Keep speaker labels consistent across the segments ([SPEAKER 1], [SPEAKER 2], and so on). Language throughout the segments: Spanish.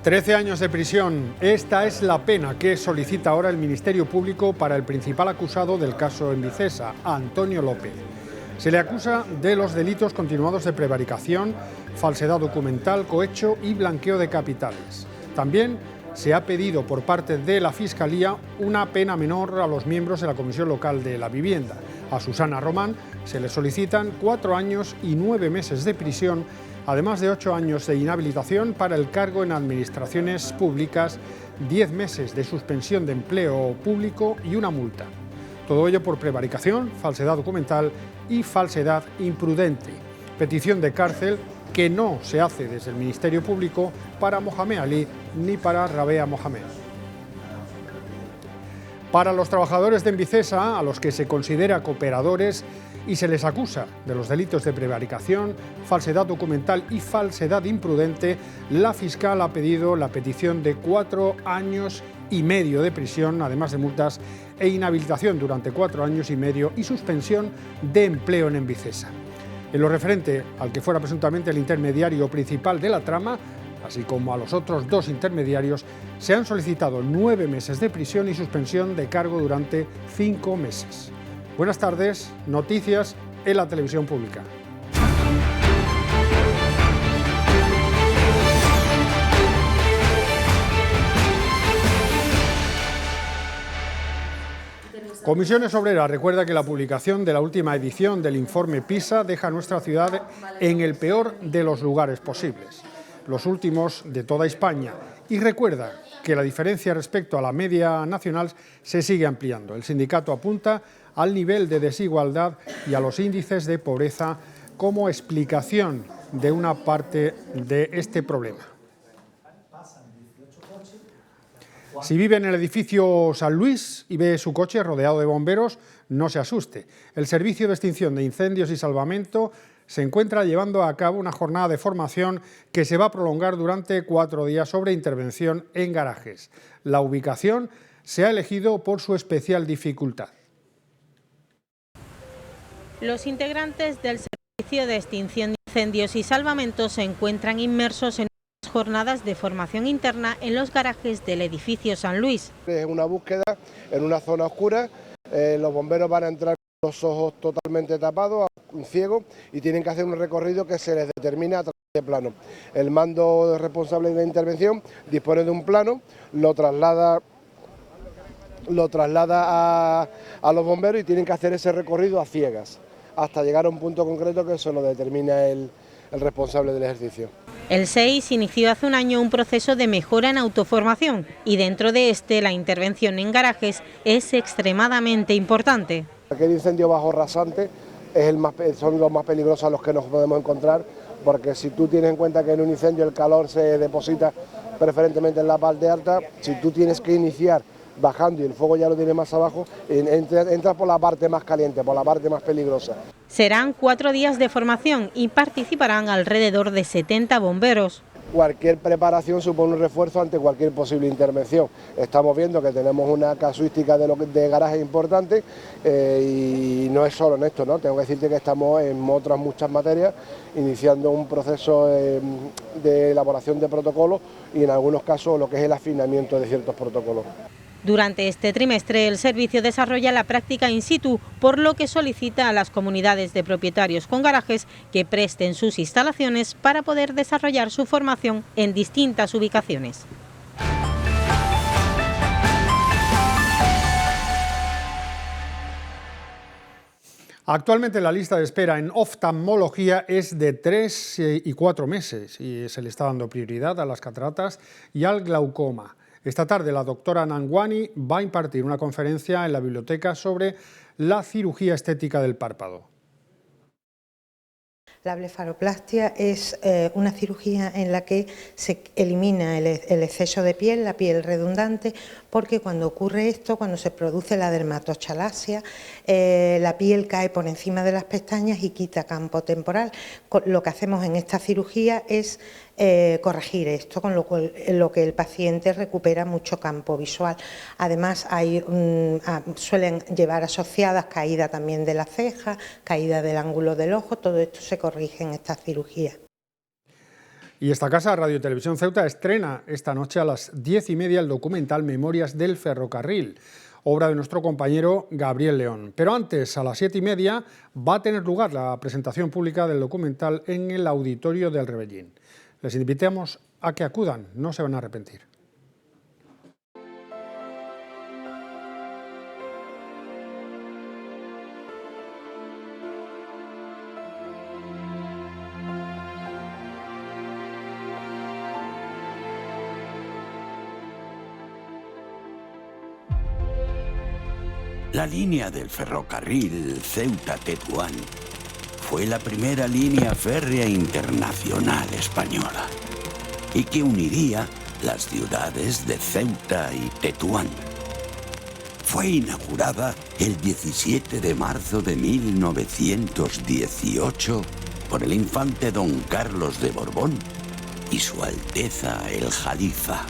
[SPEAKER 1] 13 años de prisión. Esta es la pena que solicita ahora el Ministerio Público para el principal acusado del caso Envicesa, Antonio López. Se le acusa de los delitos continuados de prevaricación, falsedad documental, cohecho y blanqueo de capitales. También se ha pedido por parte de la Fiscalía una pena menor a los miembros de la Comisión Local de la Vivienda. A Susana Román se le solicitan 4 años y 9 meses de prisión, además de 8 años de inhabilitación para el cargo en administraciones públicas, 10 meses de suspensión de empleo público y una multa. Todo ello por prevaricación, falsedad documental y falsedad imprudente. Petición de cárcel que no se hace desde el Ministerio Público para Mohamed Ali ni para Rabea Mohamed. Para los trabajadores de Envicesa, a los que se considera cooperadores y se les acusa de los delitos de prevaricación, falsedad documental y falsedad imprudente, la fiscal ha pedido la petición de 4 años y medio de prisión, además de multas e inhabilitación durante 4 años y medio y suspensión de empleo en Envicesa. En lo referente al que fuera presuntamente el intermediario principal de la trama, así como a los otros 2 intermediarios, se han solicitado 9 meses de prisión y suspensión de cargo durante 5 meses. Buenas tardes, noticias en la televisión pública. Comisiones Obreras recuerda que la publicación de la última edición del informe PISA deja a nuestra ciudad en el peor de los lugares posibles, los últimos de toda España, y recuerda que la diferencia respecto a la media nacional se sigue ampliando. El sindicato apunta al nivel de desigualdad y a los índices de pobreza como explicación de una parte de este problema. Si vive en el edificio San Luis y ve su coche rodeado de bomberos, no se asuste. El Servicio de Extinción de Incendios y Salvamento se encuentra llevando a cabo una jornada de formación que se va a prolongar durante 4 días sobre intervención en garajes. La ubicación se ha elegido por su especial dificultad.
[SPEAKER 2] Los integrantes del Servicio de Extinción de Incendios y Salvamento se encuentran inmersos en unas jornadas de formación interna en los garajes del edificio San Luis.
[SPEAKER 3] Es una búsqueda en una zona oscura, los bomberos van a entrar con los ojos totalmente tapados, ciegos, y tienen que hacer un recorrido que se les determina a través de plano. El mando responsable de intervención dispone de un plano, lo traslada a los bomberos y tienen que hacer ese recorrido a ciegas, hasta llegar a un punto concreto que eso lo determina el responsable del ejercicio.
[SPEAKER 2] El SEIS inició hace un año un proceso de mejora en autoformación y dentro de este la intervención en garajes es extremadamente importante.
[SPEAKER 3] Aquel incendio bajo rasante son los más peligrosos a los que nos podemos encontrar, porque si tú tienes en cuenta que en un incendio el calor se deposita preferentemente en la parte alta, si tú tienes que iniciar bajando y el fuego ya lo tiene más abajo, entras por la parte más caliente, por la parte más peligrosa.
[SPEAKER 2] Serán 4 días de formación y participarán alrededor de 70 bomberos.
[SPEAKER 3] Cualquier preparación supone un refuerzo ante cualquier posible intervención. Estamos viendo que tenemos una casuística de garajes importante y no es solo en esto, ¿no? Tengo que decirte que estamos en otras muchas materias iniciando un proceso de elaboración de protocolos y en algunos casos lo que es el afinamiento de ciertos protocolos.
[SPEAKER 2] Durante este trimestre el servicio desarrolla la práctica in situ, por lo que solicita a las comunidades de propietarios con garajes que presten sus instalaciones para poder desarrollar su formación en distintas ubicaciones.
[SPEAKER 1] Actualmente la lista de espera en oftalmología es de 3 y 4 meses y se le está dando prioridad a las cataratas y al glaucoma. Esta tarde la doctora Nangwani va a impartir una conferencia en la biblioteca sobre la cirugía estética del párpado.
[SPEAKER 4] La blefaroplastia es una cirugía en la que se elimina el exceso de piel, la piel redundante, porque cuando ocurre esto, cuando se produce la dermatochalasia, la piel cae por encima de las pestañas y quita campo temporal. Lo que hacemos en esta cirugía es corregir esto, con lo que el paciente recupera mucho campo visual. Además suelen llevar asociadas caída también de la ceja, caída del ángulo del ojo, todo esto se corrige en esta cirugía.
[SPEAKER 1] Y esta casa, Radio Televisión Ceuta, estrena esta noche a las 10:30 el documental Memorias del Ferrocarril, obra de nuestro compañero Gabriel León. Pero antes, a las 7:30, va a tener lugar la presentación pública del documental en el auditorio del Rebellín. Les invitamos a que acudan, no se van a arrepentir.
[SPEAKER 5] La línea del ferrocarril Ceuta-Tetuán fue la primera línea férrea internacional española y que uniría las ciudades de Ceuta y Tetuán. Fue inaugurada el 17 de marzo de 1918 por el infante don Carlos de Borbón y su Alteza el Jalifa.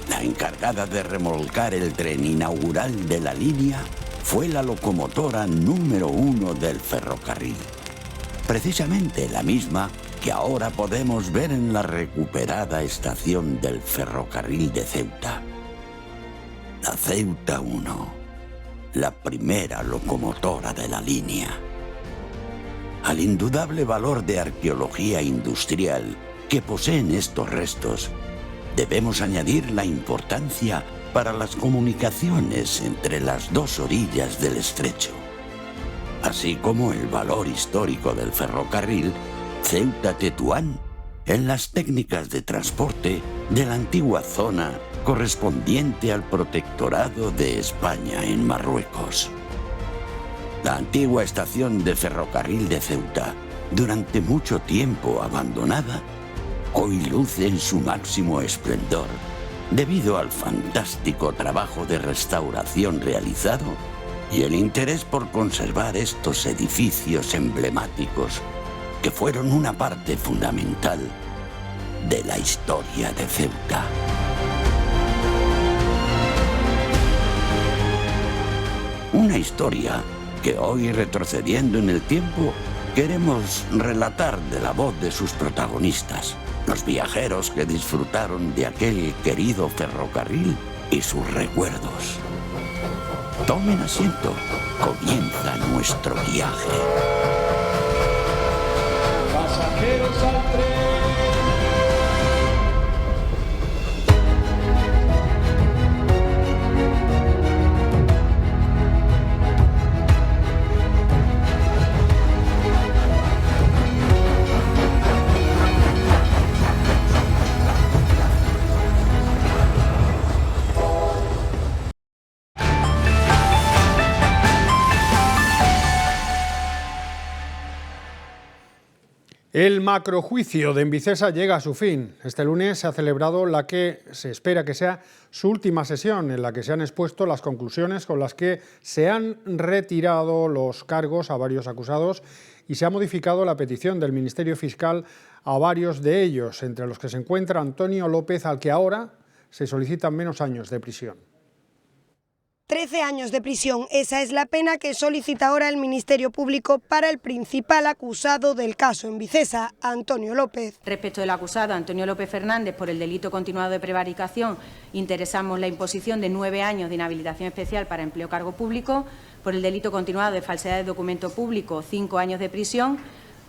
[SPEAKER 5] La encargada de remolcar el tren inaugural de la línea fue la locomotora número 1 del ferrocarril. Precisamente la misma que ahora podemos ver en la recuperada estación del ferrocarril de Ceuta. La Ceuta 1, la primera locomotora de la línea. Al indudable valor de arqueología industrial que poseen estos restos, debemos añadir la importancia para las comunicaciones entre las dos orillas del estrecho, así como el valor histórico del ferrocarril Ceuta-Tetuán en las técnicas de transporte de la antigua zona correspondiente al protectorado de España en Marruecos. La antigua estación de ferrocarril de Ceuta, durante mucho tiempo abandonada, hoy luce en su máximo esplendor debido al fantástico trabajo de restauración realizado y el interés por conservar estos edificios emblemáticos que fueron una parte fundamental de la historia de Ceuta. Una historia que hoy, retrocediendo en el tiempo, queremos relatar de la voz de sus protagonistas, los viajeros que disfrutaron de aquel querido ferrocarril y sus recuerdos. Tomen asiento, comienza nuestro viaje. Pasajeros al tren.
[SPEAKER 1] El macrojuicio de Envicesa llega a su fin. Este lunes se ha celebrado la que se espera que sea su última sesión, en la que se han expuesto las conclusiones con las que se han retirado los cargos a varios acusados y se ha modificado la petición del Ministerio Fiscal a varios de ellos, entre los que se encuentra Antonio López, al que ahora se solicitan menos años de prisión.
[SPEAKER 6] 13 años de prisión, esa es la pena que solicita ahora el Ministerio Público para el principal acusado del caso Envicesa, Antonio López.
[SPEAKER 7] Respecto del acusado Antonio López Fernández por el delito continuado de prevaricación, interesamos la imposición de 9 años de inhabilitación especial para empleo cargo público, por el delito continuado de falsedad de documento público, 5 años de prisión,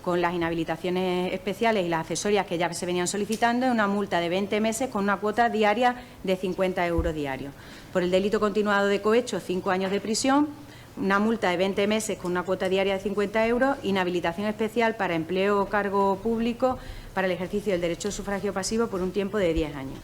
[SPEAKER 7] con las inhabilitaciones especiales y las accesorias que ya se venían solicitando, una multa de 20 meses con una cuota diaria de 50 euros diarios. Por el delito continuado de cohecho, 5 años de prisión, una multa de 20 meses con una cuota diaria de 50 euros, inhabilitación especial para empleo o cargo público para el ejercicio del derecho de sufragio pasivo por un tiempo de 10 años.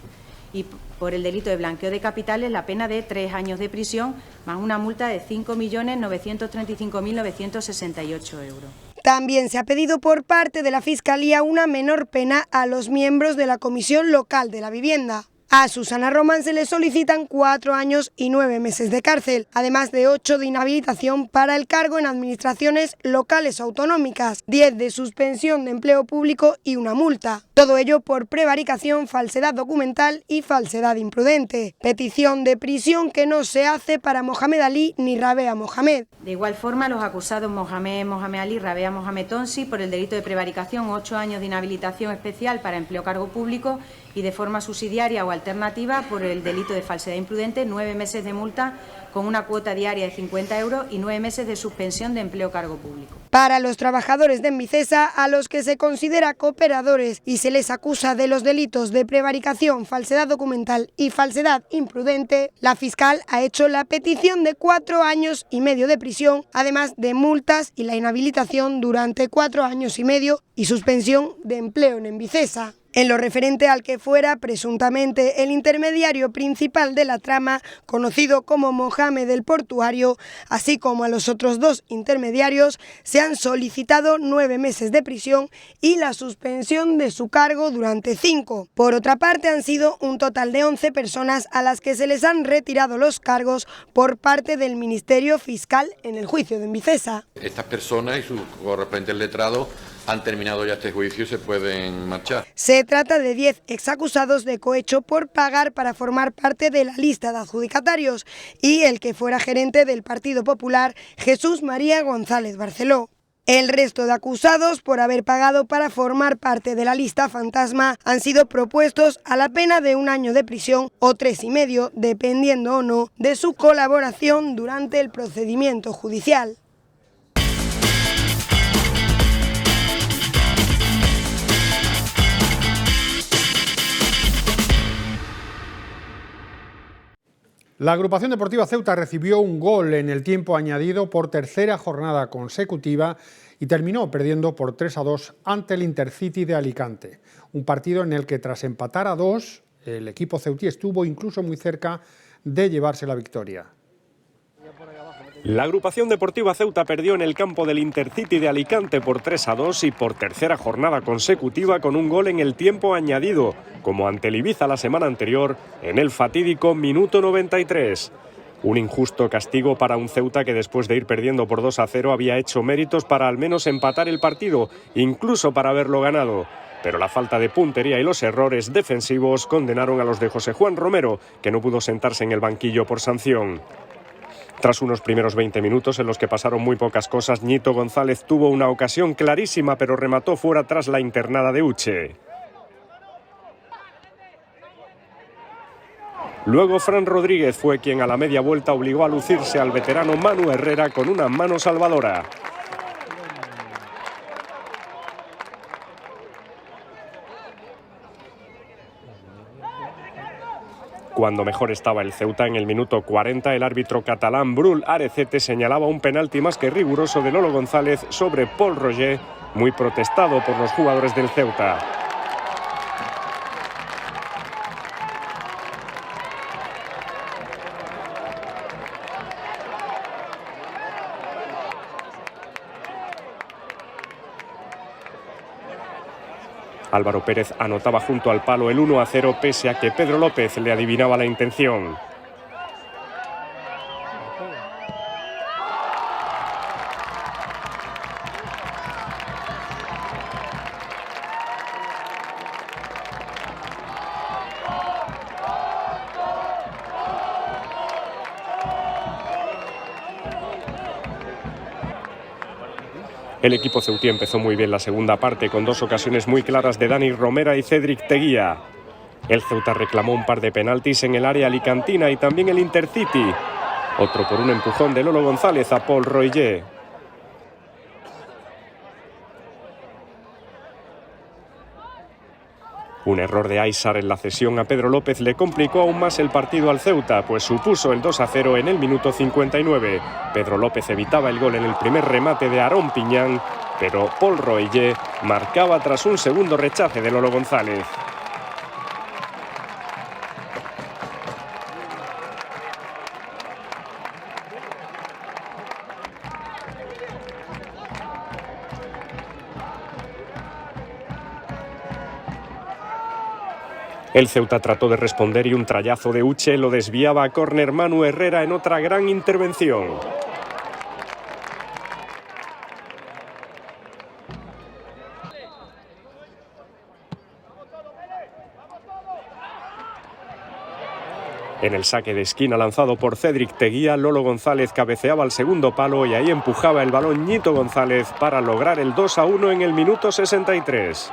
[SPEAKER 7] Y por el delito de blanqueo de capitales, la pena de 3 años de prisión más una multa de 5.935.968 euros.
[SPEAKER 6] También se ha pedido por parte de la Fiscalía una menor pena a los miembros de la Comisión Local de la Vivienda. A Susana Román se le solicitan 4 años y 9 meses de cárcel, además de 8 de inhabilitación para el cargo en administraciones locales autonómicas, 10 de suspensión de empleo público y una multa. Todo ello por prevaricación, falsedad documental y falsedad imprudente. Petición de prisión que no se hace para Mohamed Ali ni Rabea Mohamed.
[SPEAKER 7] De igual forma, los acusados Mohamed Ali y Rabea Mohamed Tonsi por el delito de prevaricación, 8 años de inhabilitación especial para empleo cargo público y de forma subsidiaria o alternativa por el delito de falsedad imprudente, 9 meses de multa con una cuota diaria de 50 euros y 9 meses de suspensión de empleo cargo público.
[SPEAKER 6] Para los trabajadores de Envicesa, a los que se considera cooperadores y se les acusa de los delitos de prevaricación, falsedad documental y falsedad imprudente, la fiscal ha hecho la petición de 4 años y medio de prisión, además de multas y la inhabilitación durante 4 años y medio y suspensión de empleo en Envicesa. En lo referente al que fuera presuntamente el intermediario principal de la trama, conocido como Mohamed el Portuario, así como a los otros 2 intermediarios, se han solicitado 9 meses de prisión y la suspensión de su cargo durante 5. Por otra parte, han sido un total de 11 personas a las que se les han retirado los cargos por parte del Ministerio Fiscal en el juicio de Envicesa.
[SPEAKER 8] Estas personas y sus correspondientes letrados han terminado ya este juicio y se pueden marchar.
[SPEAKER 6] Se trata de 10 exacusados de cohecho por pagar para formar parte de la lista de adjudicatarios y el que fuera gerente del Partido Popular, Jesús María González Barceló. El resto de acusados por haber pagado para formar parte de la lista fantasma han sido propuestos a la pena de 1 año de prisión o 3,5, dependiendo o no de su colaboración durante el procedimiento judicial.
[SPEAKER 1] La agrupación deportiva Ceuta recibió un gol en el tiempo añadido por tercera jornada consecutiva y terminó perdiendo por 3-2 ante el Intercity de Alicante. Un partido en el que tras empatar a 2, el equipo ceutí estuvo incluso muy cerca de llevarse la victoria.
[SPEAKER 9] La agrupación deportiva Ceuta perdió en el campo del Intercity de Alicante por 3-2 y por tercera jornada consecutiva con un gol en el tiempo añadido, como ante el Ibiza la semana anterior, en el fatídico minuto 93. Un injusto castigo para un Ceuta que después de ir perdiendo por 2-0 había hecho méritos para al menos empatar el partido, incluso para haberlo ganado. Pero la falta de puntería y los errores defensivos condenaron a los de José Juan Romero, que no pudo sentarse en el banquillo por sanción. Tras unos primeros 20 minutos en los que pasaron muy pocas cosas, Ñito González tuvo una ocasión clarísima pero remató fuera tras la internada de Uche. Luego Fran Rodríguez fue quien a la media vuelta obligó a lucirse al veterano Manu Herrera con una mano salvadora. Cuando mejor estaba el Ceuta, en el minuto 40, el árbitro catalán Brul Arecete señalaba un penalti más que riguroso de Lolo González sobre Paul Roger, muy protestado por los jugadores del Ceuta. Álvaro Pérez anotaba junto al palo el 1-0 pese a que Pedro López le adivinaba la intención. El equipo ceutí empezó muy bien la segunda parte con 2 ocasiones muy claras de Dani Romera y Cédric Teguía. El Ceuta reclamó un par de penaltis en el área alicantina y también el Intercity. Otro por un empujón de Lolo González a Paul Roger. Un error de Aysar en la cesión a Pedro López le complicó aún más el partido al Ceuta, pues supuso el 2-0 en el minuto 59. Pedro López evitaba el gol en el primer remate de Aarón Piñán, pero Paul Roger marcaba tras un segundo rechace de Lolo González. El Ceuta trató de responder y un trayazo de Uche lo desviaba a córner Manu Herrera en otra gran intervención. En el saque de esquina lanzado por Cédric Teguía, Lolo González cabeceaba al segundo palo y ahí empujaba el balón Ñito González para lograr el 2-1 en el minuto 63.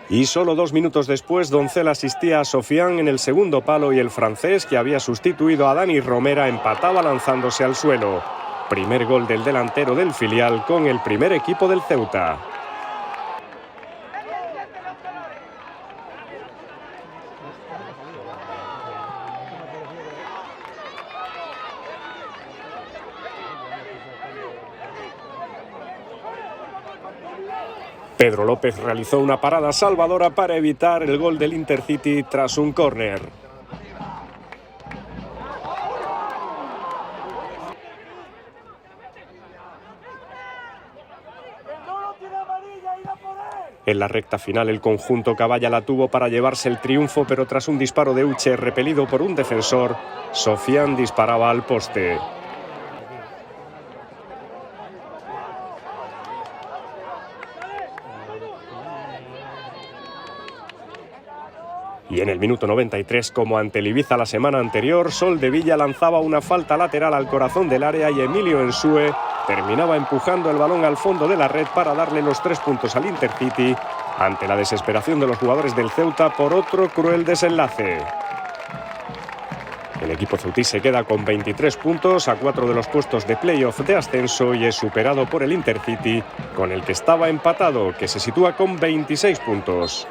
[SPEAKER 9] Y solo 2 minutos después, Doncel asistía a Sofiane en el segundo palo y el francés, que había sustituido a Dani Romera, empataba lanzándose al suelo. Primer gol del delantero del filial con el primer equipo del Ceuta. Pedro López realizó una parada salvadora para evitar el gol del Intercity tras un córner. En la recta final el conjunto caballa la tuvo para llevarse el triunfo, pero tras un disparo de Uche repelido por un defensor, Sofiane disparaba al poste. Y en el minuto 93, como ante el Ibiza la semana anterior, Sol de Villa lanzaba una falta lateral al corazón del área y Emilio Ensue terminaba empujando el balón al fondo de la red para darle los 3 puntos al Intercity ante la desesperación de los jugadores del Ceuta por otro cruel desenlace. El equipo ceutí se queda con 23 puntos a 4 de los puestos de playoff de ascenso y es superado por el Intercity, con el que estaba empatado, que se sitúa con 26 puntos.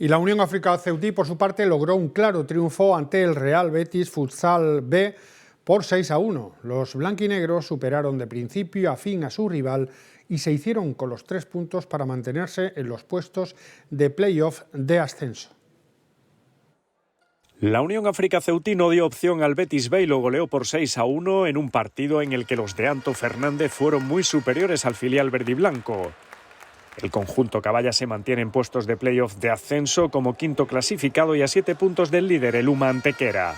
[SPEAKER 1] Y la Unión Africa Ceutí, por su parte, logró un claro triunfo ante el Real Betis Futsal B por 6-1. Los blanquinegros superaron de principio a fin a su rival y se hicieron con los 3 puntos para mantenerse en los puestos de playoff de ascenso.
[SPEAKER 9] La Unión Africa Ceutí no dio opción al Betis B y lo goleó por 6-1 en un partido en el que los de Anto Fernández fueron muy superiores al filial verdiblanco. El conjunto caballa se mantiene en puestos de playoff de ascenso como quinto clasificado y a 7 puntos del líder, el UMA Antequera.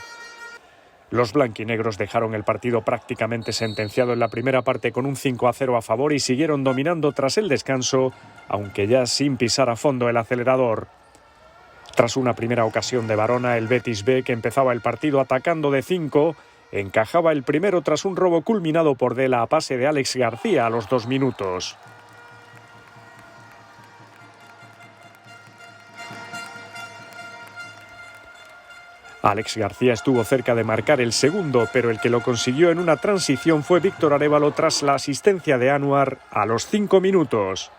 [SPEAKER 9] Los blanquinegros dejaron el partido prácticamente sentenciado en la primera parte con un 5-0 a favor y siguieron dominando tras el descanso, aunque ya sin pisar a fondo el acelerador. Tras una primera ocasión de Varona, el Betis B, que empezaba el partido atacando de 5, encajaba el primero tras un robo culminado por Dela a pase de Alex García a los 2 minutos. Alex García estuvo cerca de marcar el segundo, pero el que lo consiguió en una transición fue Víctor Arévalo tras la asistencia de Anuar a los 5 minutos.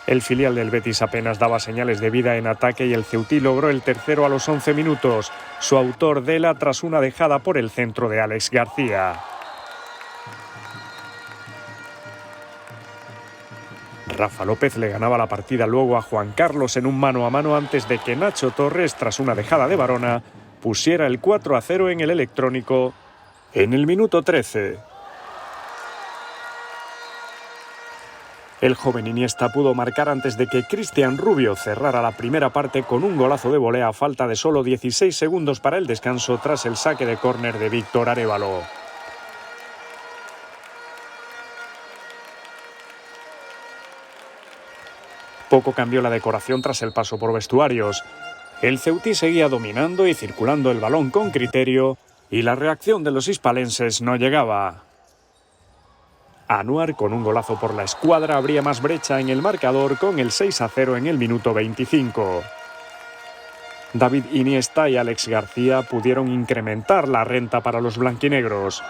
[SPEAKER 9] El filial del Betis apenas daba señales de vida en ataque y el ceutí logró el tercero a los 11 minutos. Su autor Dela tras una dejada por el centro de Alex García. Rafa López le ganaba la partida luego a Juan Carlos en un mano a mano antes de que Nacho Torres, tras una dejada de Varona, pusiera el 4-0 en el electrónico en el minuto 13. El joven Iniesta pudo marcar antes de que Cristian Rubio cerrara la primera parte con un golazo de volea a falta de solo 16 segundos para el descanso tras el saque de córner de Víctor Arévalo. Poco cambió la decoración tras el paso por vestuarios. El ceutí seguía dominando y circulando el balón con criterio y la reacción de los hispalenses no llegaba. Anuar, con un golazo por la escuadra, abría más brecha en el marcador con el 6-0 en el minuto 25. David Iniesta y Alex García pudieron incrementar la renta para los blanquinegros.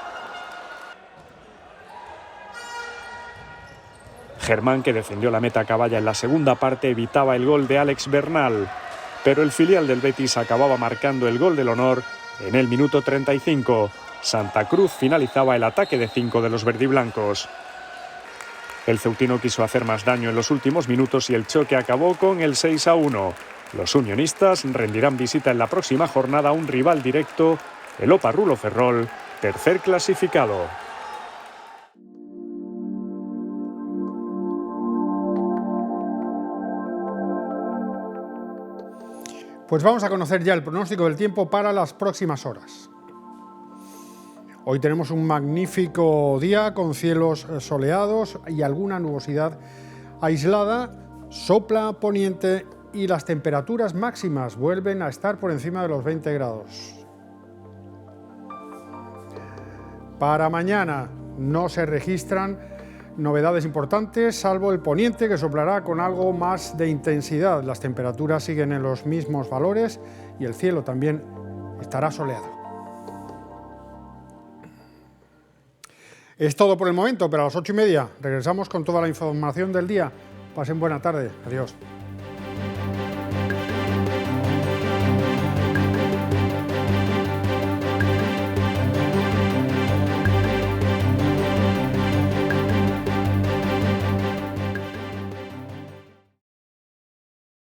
[SPEAKER 9] Germán, que defendió la meta caballa en la segunda parte, evitaba el gol de Alex Bernal, pero el filial del Betis acababa marcando el gol del honor en el minuto 35. Santa Cruz finalizaba el ataque de 5 de los verdiblancos. El ceutino quiso hacer más daño en los últimos minutos y el choque acabó con el 6-1. Los unionistas rendirán visita en la próxima jornada a un rival directo, el Oparrulo Ferrol, tercer clasificado.
[SPEAKER 1] Pues vamos a conocer ya el pronóstico del tiempo para las próximas horas. Hoy tenemos un magnífico día con cielos soleados y alguna nubosidad aislada, sopla poniente y las temperaturas máximas vuelven a estar por encima de los 20 grados. Para mañana no se registran novedades importantes, salvo el poniente, que soplará con algo más de intensidad. Las temperaturas siguen en los mismos valores y el cielo también estará soleado. Es todo por el momento, pero a las 8:30 regresamos con toda la información del día. Pasen buena tarde. Adiós.